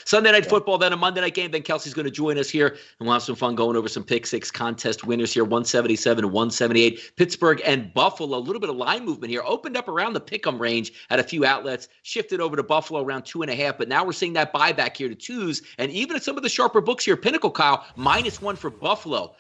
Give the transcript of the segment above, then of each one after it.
Sunday Night Football, then a Monday night game. Then Kelsey's going to join us here, and we'll have some fun going over some Pick Six contest winners here, 177 and 178. Pittsburgh and Buffalo, a little bit of line movement here. Opened up around the pick'em range at a few outlets, shifted over to Buffalo around 2.5, but now we're seeing that buyback here to 2s, and even at some of the sharper books here, Pinnacle, Kyle, -1 for Buffalo.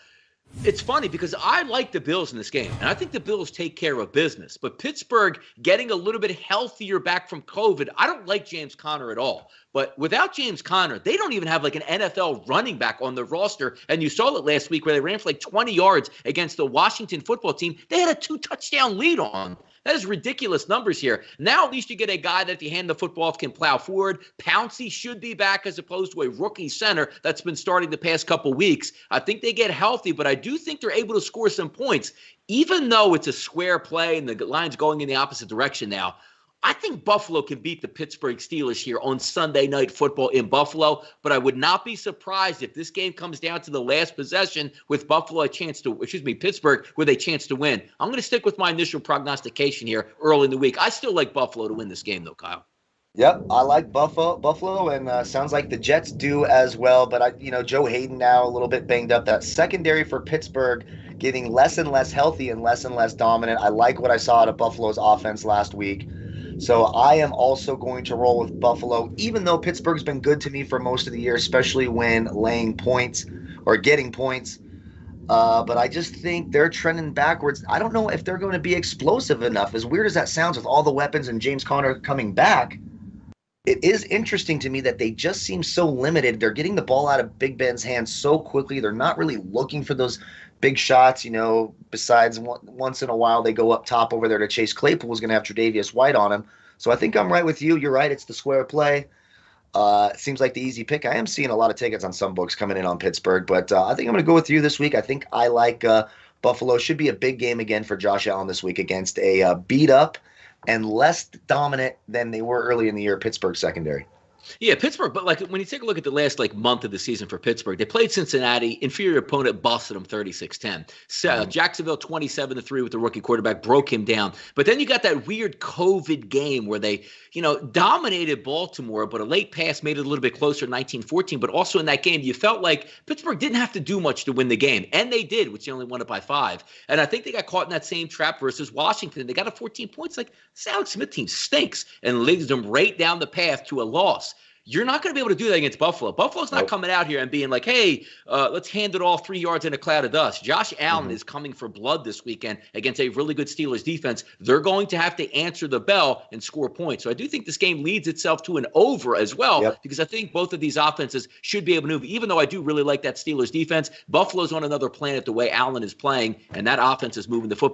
It's funny because I like the Bills in this game, and I think the Bills take care of business. But Pittsburgh getting a little bit healthier back from COVID, I don't like James Conner at all. But without James Conner, they don't even have like an NFL running back on the roster. And you saw it last week where they ran for like 20 yards against the Washington football team. They had a 2-touchdown lead on. That is ridiculous numbers here. Now at least you get a guy that if you hand the football off can plow forward. Pouncey should be back as opposed to a rookie center that's been starting the past couple weeks. I think they get healthy, but I do think they're able to score some points. Even though it's a square play and the line's going in the opposite direction now, I think Buffalo can beat the Pittsburgh Steelers here on Sunday Night Football in Buffalo, but I would not be surprised if this game comes down to the last possession with Pittsburgh with a chance to win. I'm going to stick with my initial prognostication here early in the week. I still like Buffalo to win this game, though, Kyle. Yep, I like Buffalo, and sounds like the Jets do as well. But Joe Hayden now a little bit banged up. That secondary for Pittsburgh getting less and less healthy and less dominant. I like what I saw out of Buffalo's offense last week. So I am also going to roll with Buffalo, even though Pittsburgh's been good to me for most of the year, especially when laying points or getting points. But I just think they're trending backwards. I don't know if they're going to be explosive enough. As weird as that sounds with all the weapons and James Conner coming back, it is interesting to me that they just seem so limited. They're getting the ball out of Big Ben's hands so quickly. They're not really looking for those big shots, besides once in a while they go up top over there to Chase Claypool who's going to have Tre'Davious White on him. So I think I'm right with you. You're right. It's the square play. It seems like the easy pick. I am seeing a lot of tickets on some books coming in on Pittsburgh, but I think I'm going to go with you this week. I think I like Buffalo. Should be a big game again for Josh Allen this week against a beat up and less dominant than they were early in the year Pittsburgh secondary. Yeah, Pittsburgh, but when you take a look at the last month of the season for Pittsburgh, they played Cincinnati, inferior opponent busted them 36-10. So Jacksonville 27-3 with the rookie quarterback, broke him down. But then you got that weird COVID game where they, dominated Baltimore, but a late pass made it a little bit closer, 19-14. But also in that game, you felt like Pittsburgh didn't have to do much to win the game, and they did, which they only won it by 5. And I think they got caught in that same trap versus Washington. They got a 14 points. This Alex Smith team stinks, and leads them right down the path to a loss. You're not going to be able to do that against Buffalo. Buffalo's not coming out here and being like, hey, let's hand it all 3 yards in a cloud of dust. Josh Allen is coming for blood this weekend against a really good Steelers defense. They're going to have to answer the bell and score points. So I do think this game leads itself to an over as well, because I think both of these offenses should be able to move. Even though I do really like that Steelers defense, Buffalo's on another planet the way Allen is playing, and that offense is moving the football.